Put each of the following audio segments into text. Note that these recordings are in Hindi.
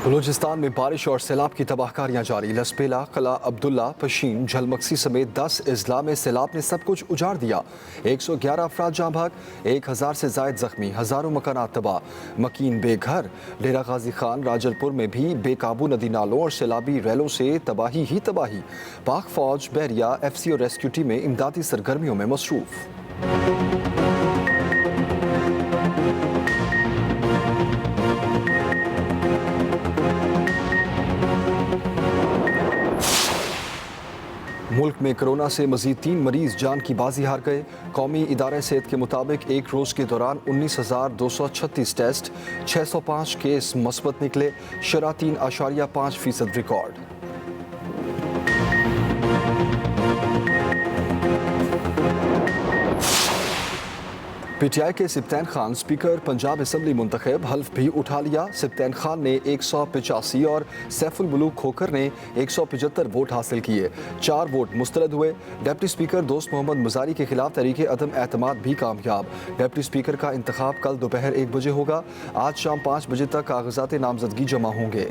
बलूचिस्तान में बारिश और सैलाब की तबाहकारियां जारी। लसपेला, कला अब्दुल्ला, पशीन, झलमक्सी समेत 10 अजला में सैलाब ने सब कुछ उजाड़ दिया। 111 अफराद जाँ भाग, 1000 से जायद जख्मी, हजारों मकानात तबाह, मकीन बेघर। डेरा गाजी खान राजलपुर में भी बेकाबू नदी नालों और सैलाबी रैलों से तबाही ही तबाही। पाक फौज, बैरिया, FC और रेस्क्यू टीमें इमदादी सरगर्मियों में मसरूफ। मुल्क में कोरोना से मजीद 3 मरीज जान की बाजी हार गए। कौमी इदारे सेहत के मुताबिक एक रोज़ के दौरान 19,236 टेस्ट, 605 केस मस्बत निकले। शरह 3.5% रिकॉर्ड। PTI के सिप्तैन खान स्पीकर पंजाब असम्बली मुंतखब, हल्फ भी उठा लिया। सिप्तैन खान ने 185 और सैफुल मुलूक खोकर ने 175 वोट हासिल किए। 4 वोट मुस्तरद हुए। डिप्टी स्पीकर दोस्त मोहम्मद मजारी के खिलाफ तहरीके अदम एतमाद भी कामयाब। डिप्टी स्पीकर का इंतखाब कल दोपहर 1 बजे होगा। आज शाम 5 बजे तक कागजात नामजदगी जमा होंगे।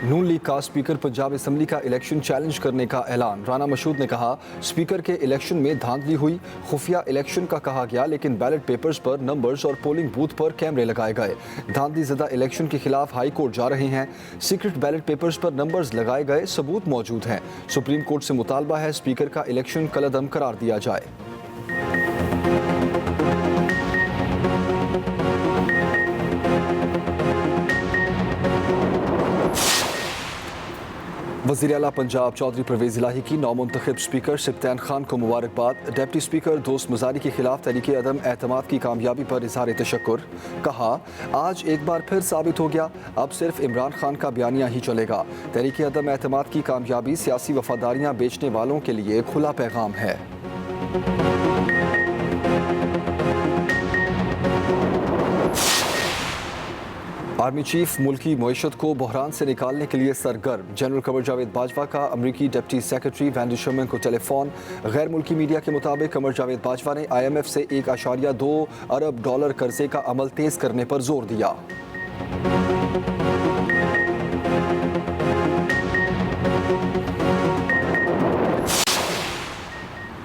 नून लीग का स्पीकर पंजाब असम्बली का इलेक्शन चैलेंज करने का ऐलान। राना मशहूद ने कहा, स्पीकर के इलेक्शन में धांधली हुई। खुफिया इलेक्शन का कहा गया, लेकिन बैलेट पेपर्स पर नंबर्स और पोलिंग बूथ पर कैमरे लगाए गए। धांधली ज़दा इलेक्शन के खिलाफ हाई कोर्ट जा रहे हैं। सीक्रेट बैलेट पेपर्स पर नंबर्स लगाए गए, सबूत मौजूद हैं। सुप्रीम कोर्ट से मुतालबा है स्पीकर का इलेक्शन कलअदम करार दिया जाए। वज़ीर आला पंजाब चौधरी परवेज़ इलाही की नौमुंतखब स्पीकर सिप्तैन खान को मुबारकबाद। डिप्टी स्पीकर दोस्त मजारी के खिलाफ तहरीके अदम एतमाद की कामयाबी पर इज़हार तशक्कुर। कहा, आज एक बार फिर साबित हो गया, अब सिर्फ इमरान खान का बयानिया ही चलेगा। तहरीके अदम एतमाद की कामयाबी सियासी वफादारियाँ बेचने वालों के लिए खुला पैगाम है। आर्मी चीफ मुल्की मईशत को बहरान से निकालने के लिए सरगर्म। जनरल कमर जावेद बाजवा का अमरीकी डिप्टी सेक्रेटरी वैंडी शर्मन को टेलीफोन। गैर मुल्की मीडिया के मुताबिक कमर जावेद बाजवा ने IMF से $1.2 अरब कर्जे का अमल तेज करने पर जोर दिया।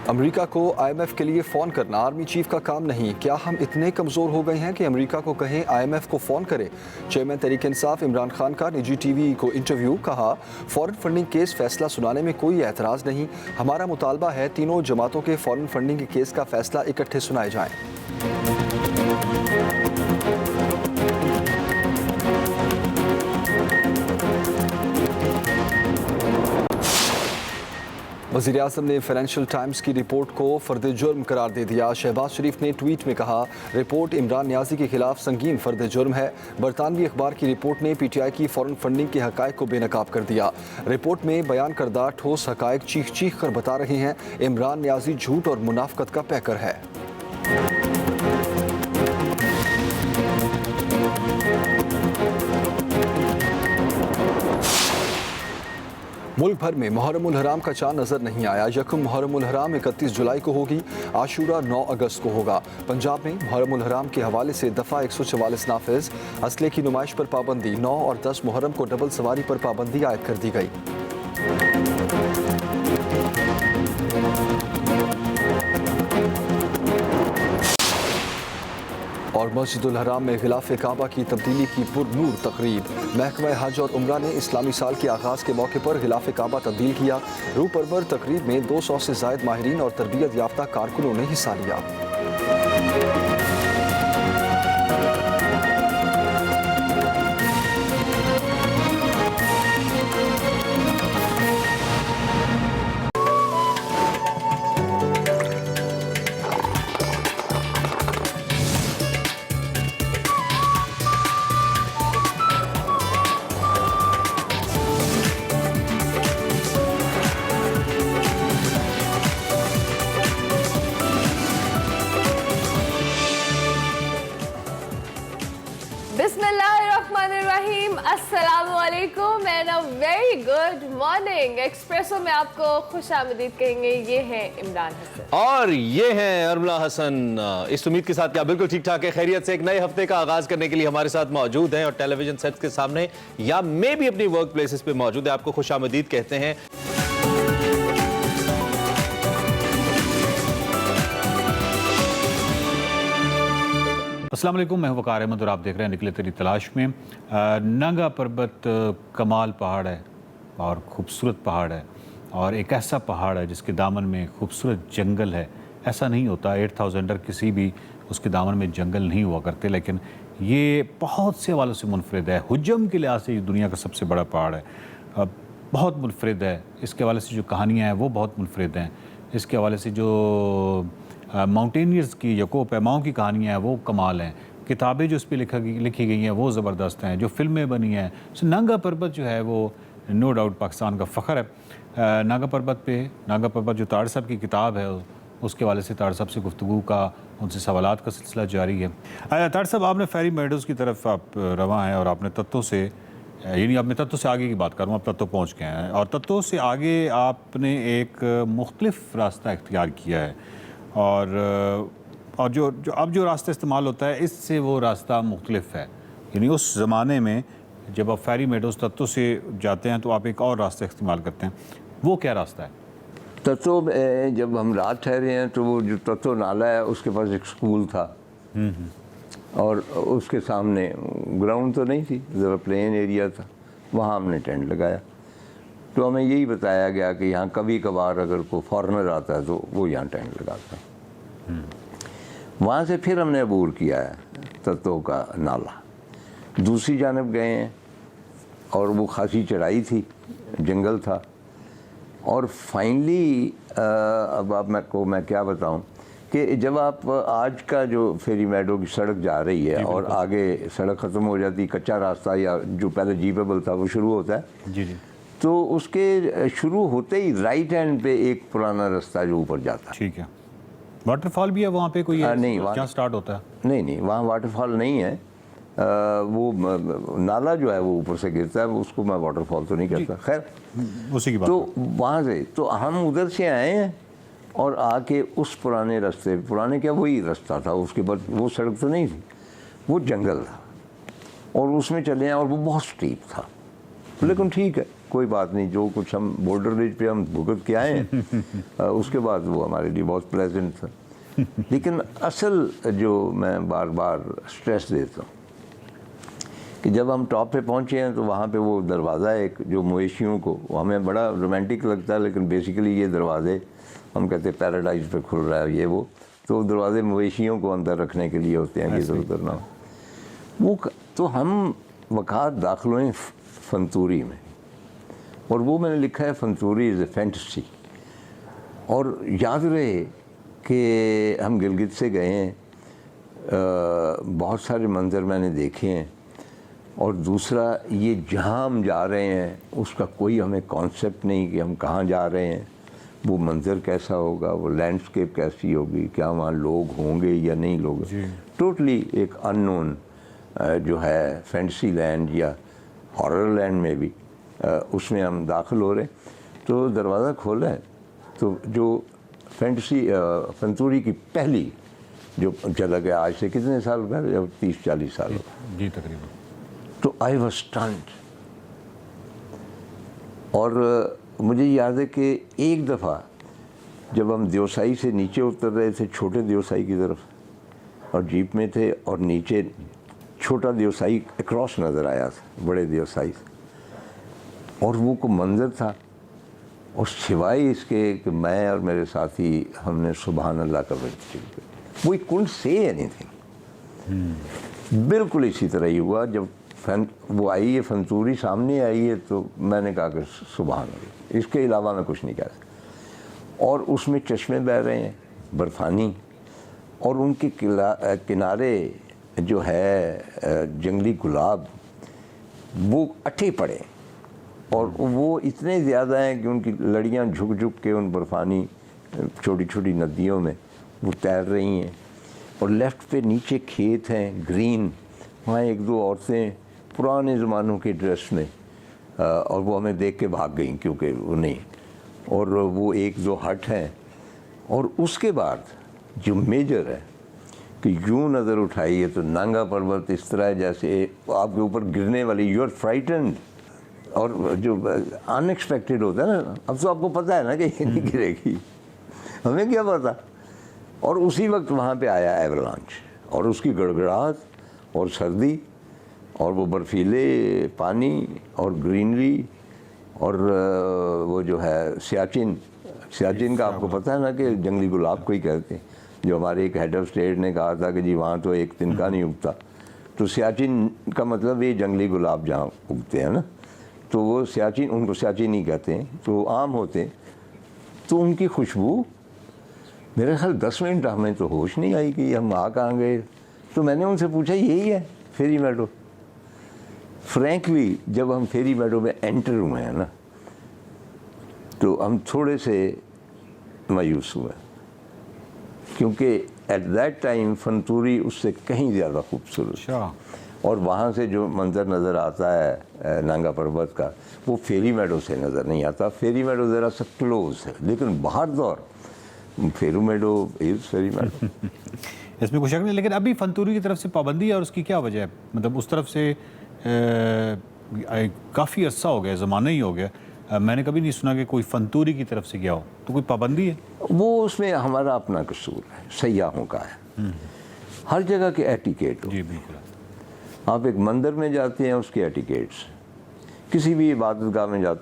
अमेरिका को IMF के लिए फ़ोन करना आर्मी चीफ का काम नहीं। क्या हम इतने कमज़ोर हो गए हैं कि अमेरिका को कहें IMF को फ़ोन करे? चेयरमैन तहरीक इंसाफ इमरान खान का निजी TV को इंटरव्यू। कहा, फॉरेन फंडिंग केस फैसला सुनाने में कोई एतराज़ नहीं। हमारा मुतालबा है तीनों जमातों के फॉरेन फंडिंग के केस का फैसला इकट्ठे सुनाए जाएँ। वज़ीर आज़म ने फाइनेंशियल टाइम्स की रिपोर्ट को फ़र्द जुर्म करार दे दिया। शहबाज शरीफ ने ट्वीट में कहा, रिपोर्ट इमरान नियाज़ी के खिलाफ संगीन फ़र्द जुर्म है। बरतानवी अखबार की रिपोर्ट ने PTI की फ़ॉरेन फंडिंग के हक़ाइक़ को बेनकाब कर दिया। रिपोर्ट में बयान करदा ठोस हक़ाइक़ चीख चीख कर बता रहे हैं इमरान नियाज़ी झूठ और मुनाफ़कत का पैकर है। मुल्क भर में मुहर्रमुल हराम का चांद नजर नहीं आया। यकम मुहर्रमुल हराम 31 जुलाई को होगी। आशूरा 9 अगस्त को होगा। पंजाब में मुहर्रमुल हराम के हवाले से दफ़ा 144 नाफिज। असले की नुमाइश पर पाबंदी। 9 और 10 मुहर्रम को डबल सवारी पर पाबंदी आयद कर दी गई। और मस्जिदुल हराम में गिलाफ काबा की तब्दीली की पुरनूर तकरीब। महकमा हज और उम्रा ने इस्लामी साल के आगाज़ के मौके पर गिलाफ काबा तब्दील किया। रूह परवर तकरीब में 200 से ज़ायद माहिरीन और तरबियत याफ्ता कारकुनों ने हिस्सा लिया। बिस्मिल्लाहिर्रहमानिर्रहीम, अस्सलामुअलैकुम and a very good morning. Espresso में आपको खुशामदीद कहेंगे। ये हैं इमरान हसन और ये हैं अरमला हसन। इस उम्मीद के साथ कि आप बिल्कुल ठीक ठाक है, खैरियत से एक नए हफ्ते का आगाज करने के लिए हमारे साथ मौजूद हैं और टेलीविजन सेट्स के सामने या मे भी अपनी वर्क प्लेसेस पे मौजूद है। आपको खुशामदीद कहते हैं। अस्सलाम वालेकुम, मैं वकार अहमद और आप देख रहे हैं निकले तेरी तलाश में। नंगा पर्वत कमाल पहाड़ है और खूबसूरत पहाड़ है और एक ऐसा पहाड़ है जिसके दामन में खूबसूरत जंगल है। ऐसा नहीं होता 8000 किसी भी उसके दामन में जंगल नहीं हुआ करते, लेकिन ये बहुत से हवालों से मुनफरिद है। हुज्जम के लिहाज से ये दुनिया का सबसे बड़ा पहाड़ है, बहुत मुनफरिद है। इसके हवाले से जो कहानियाँ हैं वो बहुत मुनफरिद हैं। इसके हवाले से जो माउंटेनियर्स की यको पैमाओं की कहानियाँ हैं वो कमाल हैं। किताबें जो इस पर लिखी गई हैं वो ज़बरदस्त हैं। जो फिल्में बनी हैं, सो नागा पर्वत जो है वो नो डाउट पाकिस्तान का फ़ख्र है। नागा पर्वत जो ताड़ साहब की किताब है उसके वाले से ताड़ साहब से गुफ्तगू का, उनसे सवालात का सिलसिला जारी है। ताड़ साहब, आपने फेरी मेडोज़ की तरफ आप रवां हैं और आपने तत्तों से, यानी आपने तत्तों से आगे की बात करूँ, आप तत्तों पहुँच गए हैं और तत्तों से आगे आपने एक मुख्तलिफ रास्ता इख्तियार किया है और जो रास्ता इस्तेमाल होता है इससे वो रास्ता मुख्तलिफ है। यानी उस ज़माने में जब आप फेरी मेडोज़ तत्तों से जाते हैं तो आप एक और रास्ता इस्तेमाल करते हैं। वो क्या रास्ता है? तत्तों में जब हम रात ठहरे हैं तो वो जो तत्तों नाला है उसके पास एक स्कूल था और उसके सामने ग्राउंड तो नहीं थी, ज़रा प्लेन एरिया था, वहाँ हमने टेंट लगाया। तो हमें यही बताया गया कि यहाँ कभी कभार अगर कोई फॉरेनर आता है तो वो यहाँ टेंट लगाता है। वहाँ से फिर हमने अबूर किया है तत्तों का नाला, दूसरी जानब गए हैं और वो खासी चढ़ाई थी, जंगल था और फाइनली अब मैं क्या बताऊं कि जब आप आज का जो फेरी मेडो की सड़क जा रही है और आगे सड़क ख़त्म हो जाती, कच्चा रास्ता या जो पहले जीपेबल था वो शुरू होता है जी। तो उसके शुरू होते ही राइट हैंड पे एक पुराना रास्ता जो ऊपर जाता है। ठीक है। वाटरफॉल भी है वहाँ पे कोई? नहीं, जहाँ स्टार्ट होता है? नहीं, वहाँ वाटरफॉल नहीं है। वो नाला जो है वो ऊपर से गिरता है, उसको मैं वाटरफॉल तो नहीं कहता। खैर, उसी की बात। तो वहाँ से तो हम उधर से आए हैं और आके उस पुराने रास्ते, पुराने क्या वही रास्ता था, उसके बाद वो सड़क तो नहीं थी, वो जंगल था और उसमें चले हैं और वो बहुत स्टीप था। लेकिन ठीक है, कोई बात नहीं, जो कुछ हम बॉर्डर ब्रिज पे हम भुगत के आए हैं उसके बाद वो हमारे लिए बहुत प्लेजेंट था। लेकिन असल जो मैं बार बार स्ट्रेस देता हूँ कि जब हम टॉप पे पहुँचे हैं तो वहाँ पे वो दरवाज़ा एक जो मवेशियों को, हमें बड़ा रोमांटिक लगता है लेकिन बेसिकली ये दरवाजे हम कहते हैं पैराडाइज पे खुल रहा है ये वो, तो दरवाजे मवेशियों को अंदर रखने के लिए होते हैं कि इधर उधर ना हो। वो तो हम वक़ात दाखिल हुए फंतूरी में और वो मैंने लिखा है फंतूरी इज़ ए फैंटेसी। और याद रहे कि हम गिलगित से गए हैं, बहुत सारे मंज़र मैंने देखे हैं और दूसरा ये जहाँ हम जा रहे हैं उसका कोई हमें कॉन्सेप्ट नहीं कि हम कहाँ जा रहे हैं, वो मंज़र कैसा होगा, वो लैंडस्केप कैसी होगी, क्या वहाँ लोग होंगे या नहीं लोग। टोटली एक अननोन जो है फैंटेसी लैंड या हॉरर लैंड में भी उसमें हम दाखिल हो रहे। तो दरवाज़ा खोला है तो जो फंतूरी की पहली जो झलक है, आज से कितने साल पहले, जब 30-40 साल हो जी तकरीबन, तो आई वाज स्टन्ड। और मुझे याद है कि एक दफ़ा जब हम देवसाई से नीचे उतर रहे थे, छोटे देवसाई की तरफ, और जीप में थे और नीचे छोटा देवसाई अक्रॉस नज़र आया था बड़े देवसाई से, और वो को मंज़र था और सिवाय इसके कि मैं और मेरे साथी हमने सुभान अल्लाह का word, we couldn't say anything. बिल्कुल इसी तरह ही हुआ जब वो आई है फंतूरी सामने आई है तो मैंने कहा कि सुभान अल्लाह, इसके अलावा मैं कुछ नहीं कह सकता। और उसमें चश्मे बह रहे हैं बर्फ़ानी और उनके किनारे जो है जंगली गुलाब वो अट्ठे पड़े और वो इतने ज़्यादा हैं कि उनकी लड़ियाँ झुक झुक के उन बर्फ़ानी छोटी छोटी नदियों में वो तैर रही हैं। और लेफ़्ट पे नीचे खेत हैं ग्रीन, वहाँ एक दो औरतें पुराने ज़मानों के ड्रेस में और वो हमें देख के भाग गई क्योंकि वो नहीं, और वो एक दो हट हैं। और उसके बाद जो मेजर है कि यूँ नज़र उठाइए तो नांगा पर्वत इस तरह है जैसे आपके ऊपर गिरने वाली, यू आर फ्राइटेंड, और जो अनएक्सपेक्टेड होता है ना, अब तो आपको पता है ना कि ये नहीं गिरेगी, हमें क्या पता। और उसी वक्त वहाँ पे आया एवलांच, और उसकी गड़गड़ाहट और सर्दी और वो बर्फीले पानी और ग्रीनरी और वो जो है सियाचिन का आपको पता है ना कि जंगली गुलाब को ही कहते हैं। जो हमारे एक हेड ऑफ स्टेट ने कहा था कि जी वहाँ तो एक तिनका नहीं उगता, तो सियाचिन का मतलब ये जंगली गुलाब जहाँ उगते हैं ना, तो वो सियाचिन, उनको सियाचिन ही कहते हैं, तो आम होते हैं। तो उनकी खुशबू, मेरे ख्याल 10 मिनट हमें तो होश नहीं आई कि हम आ कहाँ गए। तो मैंने उनसे पूछा यही है फेरी मेडो। फ्रैंकली जब हम फेरी मेडो में एंटर हुए हैं ना, तो हम थोड़े से मायूस हुए, क्योंकि एट दैट टाइम फंतूरी उससे कहीं ज़्यादा खूबसूरत, और वहाँ से जो मंज़र नज़र आता है नांगा पर्वत का, वो फेरी मेडो से नज़र नहीं आता। फेरी मेडो ज़रा सा क्लोज है, लेकिन बाहर दौर फेरी मेडो इज़ फेरी मेडो। इसमें कोई शक नहीं, लेकिन अभी फंतूरी की तरफ से पाबंदी है, और उसकी क्या वजह है? मतलब उस तरफ से काफ़ी अर्सा हो गया, ज़माना ही हो गया, मैंने कभी नहीं सुना कि कोई फंतूरी की तरफ से गया हो। तो कोई पाबंदी है? वो उसमें हमारा अपना कसूर है, सयाहों का है। हर जगह के एटिकेट हो। जी बिल्कुल। आप एक मंदिर में जाते हैं, उसके एटिकेट्स, किसी भी इबादतगाह में जाते